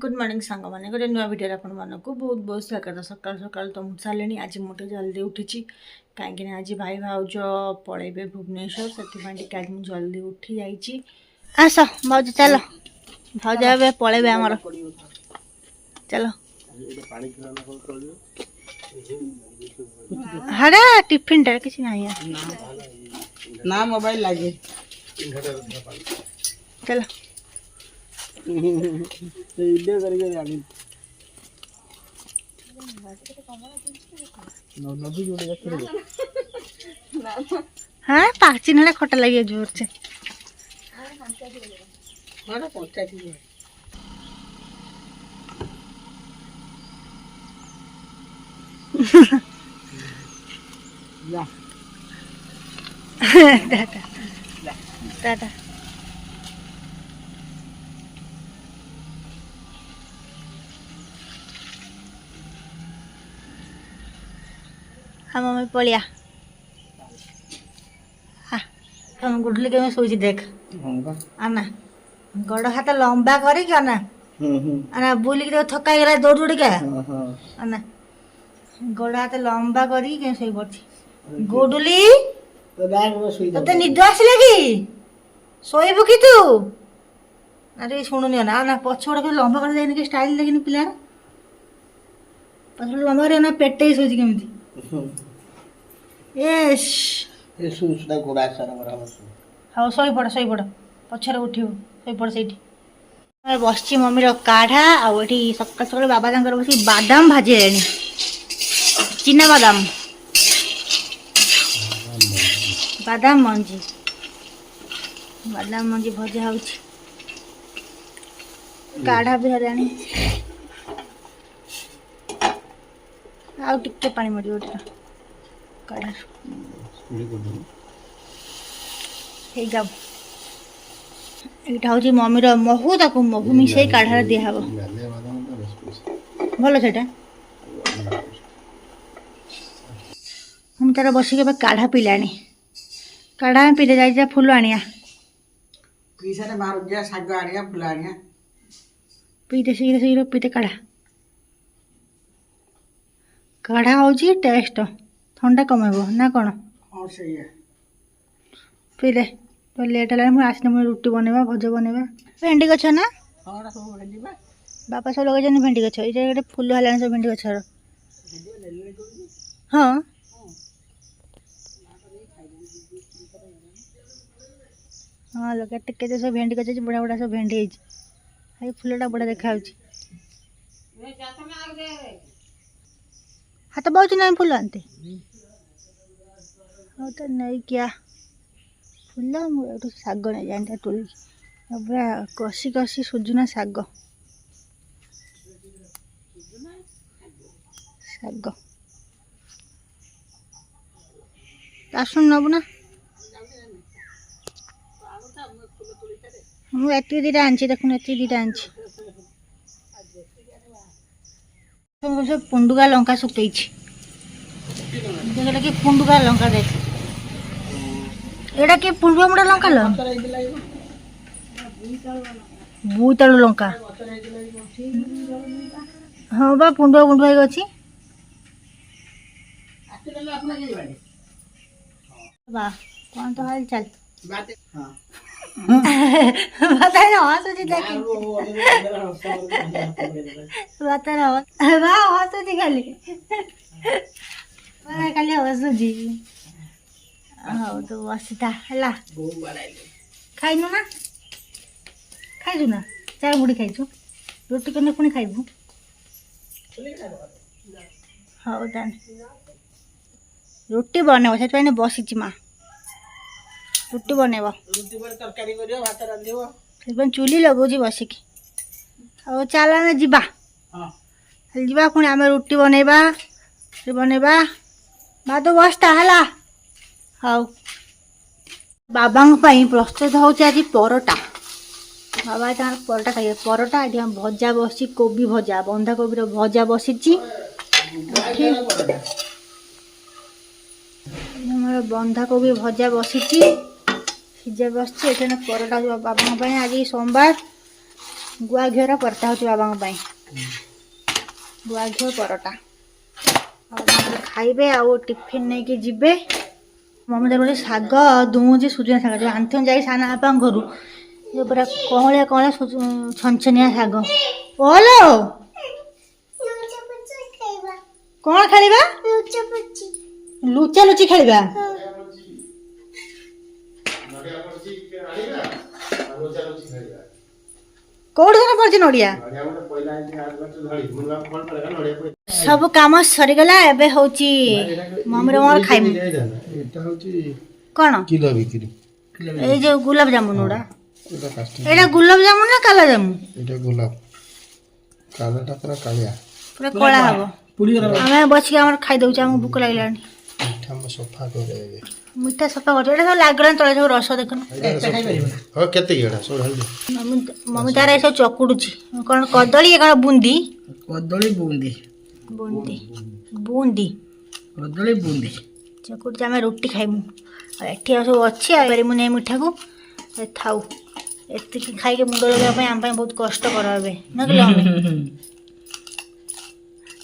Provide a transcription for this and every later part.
Good morning सांग मैंने गोटे नुआ भिडियो आपण मानक बहुत बहुत स्वागत। सकाल सकाल तो मुझे सारे आज मुझे जल्दी उठी कहीं आज भाई भाउज पलैबे भुवनेश्वर से आज मुझे जल्दी उठी जाइए। आस भाउज चलो भाउज ए पलैबे आमर चलो हरा टिफिन टा किसी ना ना मोबाइल लगे चलो वीडियो करके जानी नदी जोड़े जाते हाँ पाची ना खटा लगे जोर से बड़ा पंचायत है या टाटा टाटा हाँ मम्मी पलिया हम गुडली के सोची देख आना गोड़ हाथ लंबा करी आना आना बुली के थका गला दौड़ दौड़ के आना गोड़ हाथ लंबा करी के सोई पड़ी गुडली तो बैग में सोई तते निद आसले कि सोईबु कि तू अरे शुणुनि ना ना पछोड़ के लंबा कर देनी के स्टाइल देखिनी पिला पछोड़ लंबा करे ना पेटे सोची केमिति एश ये सुसुदा गोड़ा सारा बराबर हाँ शोई पड़ पछरे उठिबु शोई पड़ सेठी बसची मम्मीर काढ़ा आउठी सकाल सकाल बाबा तांकर बसी बादाम भाजी लेनी चिना बादाम बादाम मंजी भजा होउची काढ़ा भी हलानी आउ टिके पानी मरी उठा काढ़ा हे जाओ एटा हूँ मम्मीर महू ताकू महू मिसे काढ़ा दिहब भल से हम तार बसिक काढ़ा पिलानी काढ़ा पीले जाइए फुल आनिया पीछे बाहर गया साग आनिया फुल आनिया पीते शीघ्र शीघ्र पीते काढ़ा काढ़ा हूँ टेस्ट ठंडा कमेब ना कौन और सही है पीले तो लेट है मुझे आसने मुझे रुटी बनवा भजा बनवा भेंडी गछ ना और सब भेंडी बा बापा सब लगे भेंडी गछ ये गोटे फुल है सब भेंडी गछर हाँ हाँ लगे टिके तो सब भेंडी गछ बड़ा बड़ा सब भेंडी है फुलटा बड़ा देखा हाथ बहुत ना फुल आनते हाँ तो नहीं क्या फुल मुझे शाग नहीं जाए तुल पूरा कषि कषि सुजुना शाग शाग आसुन नबु ना मुझे दीटा आनी देखुन एत दीटा आनी सब पुंडुगा लंका सुखई देख कि पुंडुगा लंका देख एटा कि पुंडुगा मुड़ा लंका लो बुईतालु लंका हाँ बा पुंडुआ पुंडुआ अच्छी बा कौन तो हाल चल बता ना हंसुची देखी बता ना बा हंसुची खाली खाली हंसुची हाँ तो बसता है खाइनु ना खाइजु ना चार बुढ़ी खाइछु रोटी करने पुणी खाइबु हाँ तान रोटी बनब से बसी माँ रुटी बनब चुली लगौची बसिक ଆଉ ଚାଲ ଆମେ ଯିବା ଯିବା ପୁଣି ଆମେ ରୁଟି ବନେଇବା ବନେଇବା ଭାତ ବସ୍ତା ହେଲା ହଉ ବାବାଙ୍କ ପାଇଁ ପ୍ରସ୍ତୁତ ହେଉଛି ଆଜି ପରଟା ବାବା ତାଙ୍କର ପରଟା ଖାଇବେ ପରଟା ଏଠି ଭଜା ବସିଛି କୋବି ଭଜା ବନ୍ଧାକୋବିର ଭଜା ବସିଛି ଆମର ବନ୍ଧାକୋବି ଭଜା ବସିଛି ସିଝା ବସିଛି ଏখানে ପରଟା ବାବାଙ୍କ ପାଇଁ ଆଜି ସୋମବାର गुआ घिर परता हो बाबा गुआ घिर परटा खाइबे आ टिफिन नहीं कि जीवे मम्मी तर गोटे शाग दुमुची सुजना शाग जो आंथन जाए साना बापा घर जो पूरा कहलिया कहलिया छनछनिया शाग बोलो कौन खेलिबा लुचा लुची खेलिबा कौड़ दिन पड़छ नड़िया सब काम सरीगला एबे होची मम्मी मोर खाइम कौन किलो बिक्री ए जो गुलाब जामुन उड़ा एटा गुलाब जामुन ना काला जामुन এটা গোলাপ কালাটা পুরো কালিয়া पूरा कला हबो हमें बच के हमर खाइ दउछ हम भूख लागलानी মিঠা মে সফা করে দেবে मिठा सफा कर एटा सब लागलान तळे सब रस देखन हो केते गेडा सोड हल्दी मम्मी मम्मी तारे सब चकुडुची कोन कदली कोन बुंदी କଦଳୀ ବୁନ୍ଦି बुंदी बुंदी କଦଳୀ ବୁନ୍ଦି चकुड आम रुटी खाइमु एठी सब अच्छी पारिमु नहीं मिठा को थाउ एति खाइके मुंड लगे आम बहुत कष्ट कर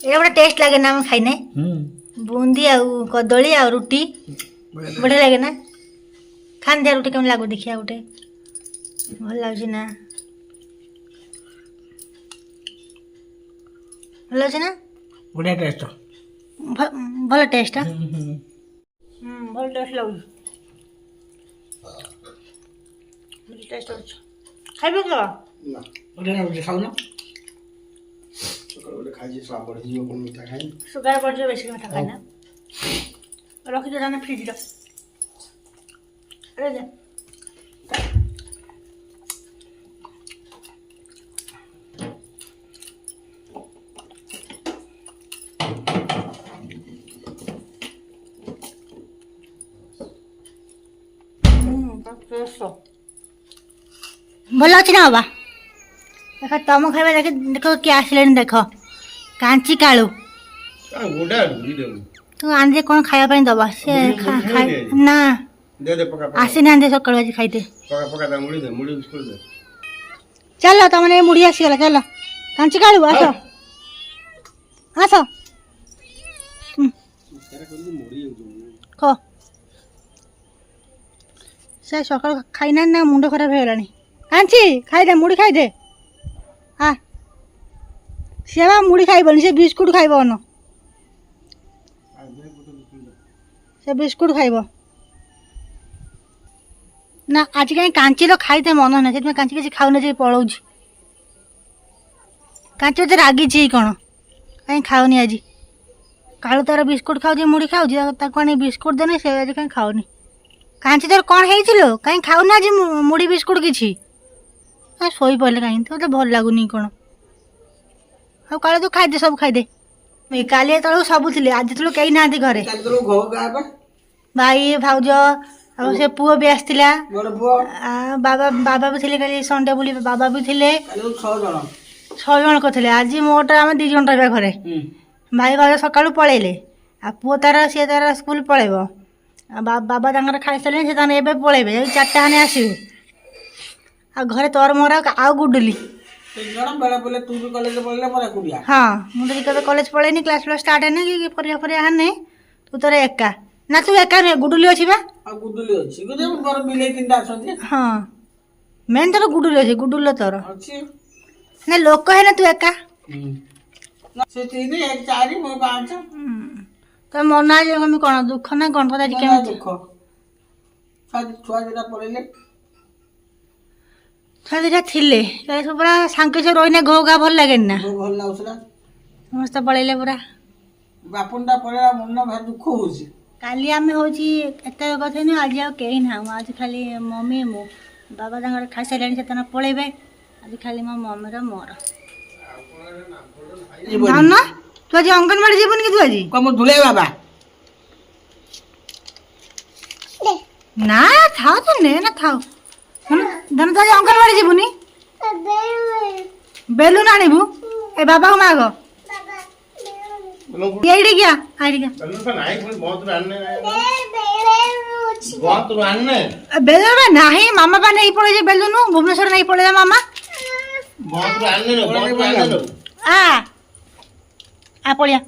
ये बड़ा टेस्ट लगे ना हम खाइने बूंदी आ कदली आ रुटी बढ़िया लगे ना खान दिया रुटी कम लागू देखिया गोटे भल लगे ना भल लगे ना ବଢ଼ିଆ ଟେଷ୍ଟ भल टेस्ट भल टेस्ट लगे टेस्ट खाइबे तो না ବଢ଼ିଆ ଲାଗୁଛି ଖାଉନ সকালে বলে খাই যে সব পড়ে জিও কোন মিঠা খাই सुगार पड़ बेसी मिठा खाना रखी दो जाने फ्रिज अरे जा भल अच्छे ना बाबा देख तुम खाइबा देख देख किए आसिले देख कांची कालू গোডা ভিডিও तू आंधे कौन खाया दबा से ना दे दे पका आसी ना आंधे सकाल आज खाई पका पका दा मुड़ी बिस्कुट दे चलो तुमने मुड़ी आसीगला चलो कांची कालू आस आस खो से सकाल खाईना ना मुंड खराब हो गलानी कांची खाई दे मुड़ी खाई दे हाँ से मुड़ी खाइबनी से बिस्कुट खाइब न से बिस्कुट खाइब ना आज कहीं कांची तो खाई मन ना से कांची किसी खाऊना जे पलाऊँ कांची तो रागी कौन कहीं खाऊनी आज कालू तार बिस्कुट खाऊ मुड़ी खाऊ बिस्कुट देने से आज कहीं खाऊनी कांची तोर कौन है कहीं खाऊना आज मुड़ी बिस्कुट किसी शोई पड़े कहीं तो भल लगुनि कौन ଆଉ କାଳେ ତୁ ଖାଇଦେ ସବୁ ଖାଇଦେ କାଲି ଏତେବେଳକୁ ସବୁ ଥିଲେ ଆଜି ଯେତେବେଳକୁ କେହି ନାହାନ୍ତି ଘରେ ଭାଇ ଭାଉଜ ଆଉ ସେ ପୁଅ ବି ଆସିଥିଲା ବାବା ବାବା ବି ଥିଲେ କାଲି ସଣ୍ଡେ ବୋଲି ବାବା ବି ଥିଲେ 6 ଜଣ ଥିଲେ ଆଜି ମୋଟା ଆମେ 2 ଜଣ ରହିବା ଘରେ ଭାଇ ଭାଉଜ ସକାଳୁ ପଳେଇଲେ ଆଉ ପୁଅ ତାର ସିଏ ତାର ସ୍କୁଲ ପଳେଇବ ବାବା ତାଙ୍କର ଖାଇସାରିଲେଣି ସେ ତାଙ୍କର ଏବେ ପଳେଇବେ 4ଟା ହେଲେ ଆସିବେ ଆଉ ଘରେ ତୋର ମୋର ଆଉ ଗୁଡୁଲି हाँ मुझे कभी कॉलेज पढ़ेनी क्लास प्लस स्टार्ट है कि परिया परिया हाने तू तोर एका ना तू एका रे गुडुली अछि बा गुडुली अछि गोदे मोर बिले तीनटा आछथि हां मेन तोर गुडुली अछि गुडुलो तोर अछि ना लोक है ना तू एका से तीन एक चारि मो पांच तो मना जे हम कोन दुख ना कोन पता जे के दुख साथ छुआ जेटा पड़ेले छादिरा थिले काले सब पूरा सांके से रोइना घो गा भल लागेन ना भल लाउसला मस्त पळेले पूरा बापुंडा पळेला मन भार दुख होछि काली आमे होची एते कथे न आज आ केही ना आज खाली मम्मी मो बाबा तांगर खाइसालेन से तना पळेबे आज खाली मो मम्मी रो मोर ना तू आज अंगनवाड़ी जीवन की तू आज कम धुले बाबा ना थाओ तो ने ना थाओ धन तो आज अंगनवाड़ी जीवनी बेलून आनिबू ए बाबा को मागो एडी क्या आडी क्या बेलून पर नाही कोई बहुत रानने बहुत रानने बेलून में नहीं मामा पा नहीं पड़े जे बेलून भुवनेश्वर नहीं पड़े मामा आ आ पड़िया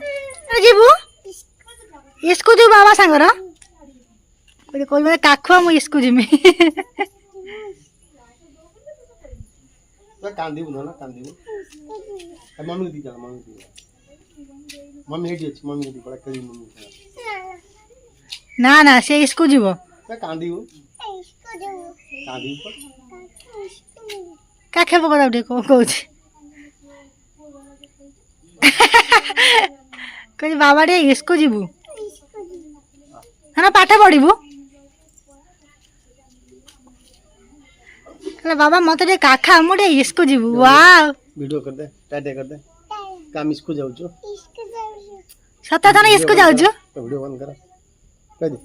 जीवु इसको जो बाबा सांगर कोई काखुआ मु इसको जिमी कांदी ना कांदी मम्मी दी मम्मी हेडी अछि मम्मी दी बड़ा कली मम्मी ना ना से इसको जीवो कांदी कांदी का खेबो कदा देखो कोच कोई बाबा रे इसको जीवु ना पाठ पढ़िबु अरे बाबा मत रे काखा मुडे इसको जीवु वाह वीडियो कर दे टाटा कर दे काम इसको जाऊ छो सत्ता थाना इसको जाऊ छो वीडियो बंद कर कह दे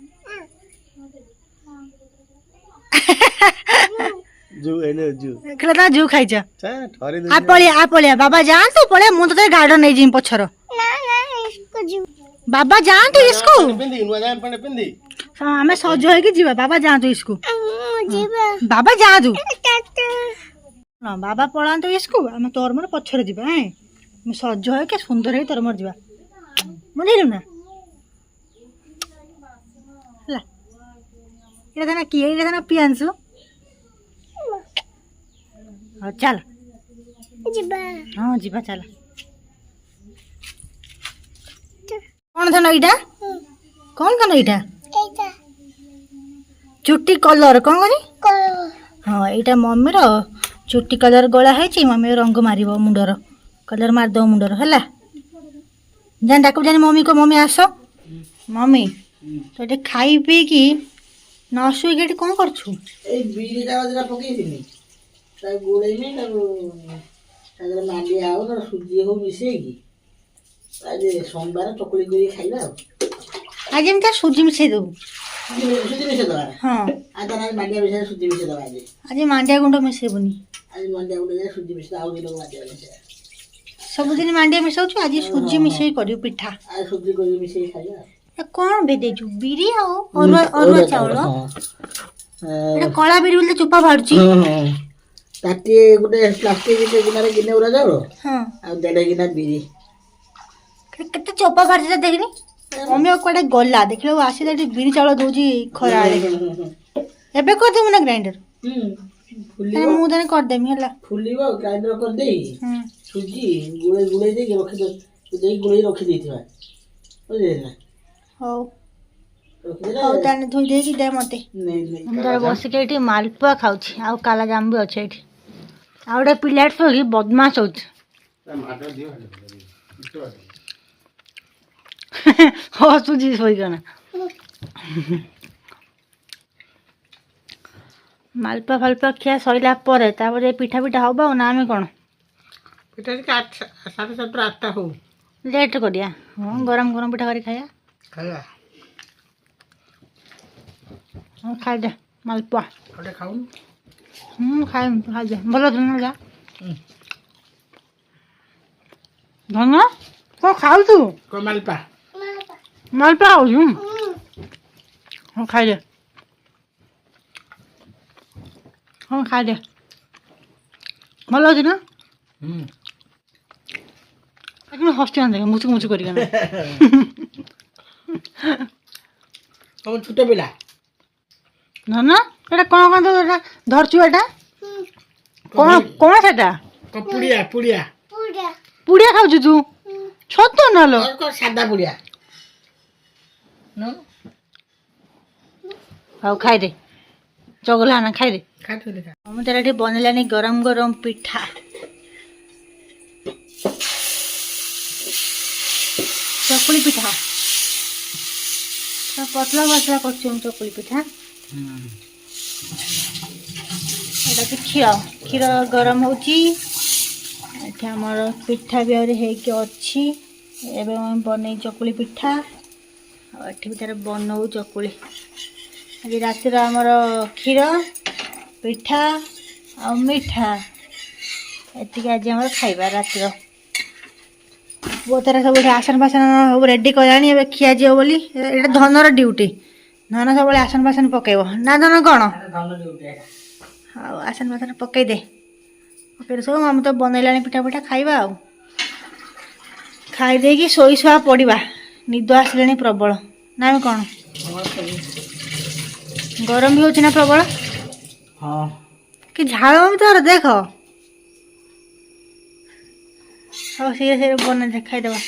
जू एले जू एकला ता जू खाइ छ ठहरे आ पळिया बाबा जान तो पळे मु तो गार्डन नै जिम पछर ना ना इसको जू बाबा जान तो इसको पिंदी नुआ जान पने पिंदी हमें सज होई के जीवा बाबा जान तो इसको जीवा बाबा जा दू ना बाबा पळान तो इसको हम तोर मोर पछर जीवा हैं हम सज होई के सुंदर है तोर मोर जीवा बुझिलु ना ला एटा थाना की एटा थाना पियांसु हाँ चल जीवा हाँ जीवा चल कौन था नईटा कौन था नईटा चुट्टी कलर कौन करी हाँ यहाँ मम्मी रो चुट्टी कलर गला है मम्मी रंग मार मुंडर कलर मारद मुंडर है जान डाक जानी मम्मी को मम्मी आस मम्मी तो ये खाई पी कि न शुई कौन करछु गोड़े मांडिया हो सुजी हो मिसेगी आज सोमवार चकुली कर खाइबा आज हम सुजी मिसई देबू सुजी मिसे दबा हाँ आज ना मांडिया मिसे सुजी मिसे दबा आज मांडिया गुंड मिसेबुनी आज मांडिया गुंड सुजी मिसे आउ दिन मांडिया मिसे सब दिन मांडिया मिसाउछु आज सुजी मिसई करियो पिठा आज सुजी कर मिसे खाइबा कौन भेदेछु बिरी आओ अरुआ चाउल एटा कला बिरी बोलते चुपा बाहरची ताटे गोटे प्लास्टिक गिनारे गिने उरा जाओ हाँ आ देढ़ गिना बिरी केते चोपा बाहरची देखनी मम्मी कोडे गला देखलो आसी देटी बिरी चाउल दोजी खरा एबे कर देमु ना ग्राइंडर फुली मु देने कर देमी हला फुलीबो ग्राइंडर कर देई सुजी गुळे गुळे दे के रखि दे गुळे रखि देथिबा बुझे ना हो हो ताने धोई दे कि दे मते नहीं अंदर बस के एठी मालपुआ खाउछि आ काला जाम भी अछि एठी आ ओडे पिलेट सोली बदमाश होछ हो सुजी सोई गना मालपुआ फालपुआ खिया सइला परे तापरे पिठा पिठा होबा ना आमे कोन पिठा के 7:30 8 हो लेट करिया हां गरम गरम पिठा करी खाया खाया हाँ खाई दे मालपुआ खड़े खाऊं खाई दे बोलो धन जा धन को खाऊ तू को मालपा मालपुआ खाऊ छू हाँ खाई दे हाँ खाई दे भल अच्छे ना हस्ती देख मुचु मुचु कर छोट पिला धन एटा कौन कौन तो धरचु एटा कौन कौन सेटा पुड़िया पुड़िया पुड़िया खाऊ तू छत ना लो सादा पुड़िया खाऊ खाई दे चगला ना खाई दे खा तो देखा हम तेरा एठी बनलानी गरम गरम पिठा चकुली पिठा पतला पतला कर चकुली पिठा एटा कि क्षीर क्षीर गरम होची एठी हमर पिठा भी और हे के अछि एबे हम बनै चकुली पिठा और एठी भीतर बनौ चकुली आज राति रा हमर क्षीर पिठा और मिठा एति आज हमर खाइबा राति रो बोतरा सब आसन बासन सब रेडी करानी ए खिया जीव बोली एटा धनर ड्यूटी धन सब आसन बासन पकेब ना धन कौन हाँ आसन बासन पकई दे ପକେଇ ସବୁ ଆମେ ତ ବନେଇଲାଣି ପିଠା ପିଠା ଖାଇବା ଆଉ ଖାଇ ଦେଇକି ଶୋଇ ଶୁଆ ପଡ଼ିବା ନିଦ ଆସିଲାଣି ପ୍ରବଳ ନା ଆମେ କ'ଣ ଗରମ ବି ହେଉଛି ନା ପ୍ରବଳ ହଁ କି ଝାଳ ବି ତୋର ଦେଖ ହଉ ସେ ବନେଇ ଖାଇଦେବା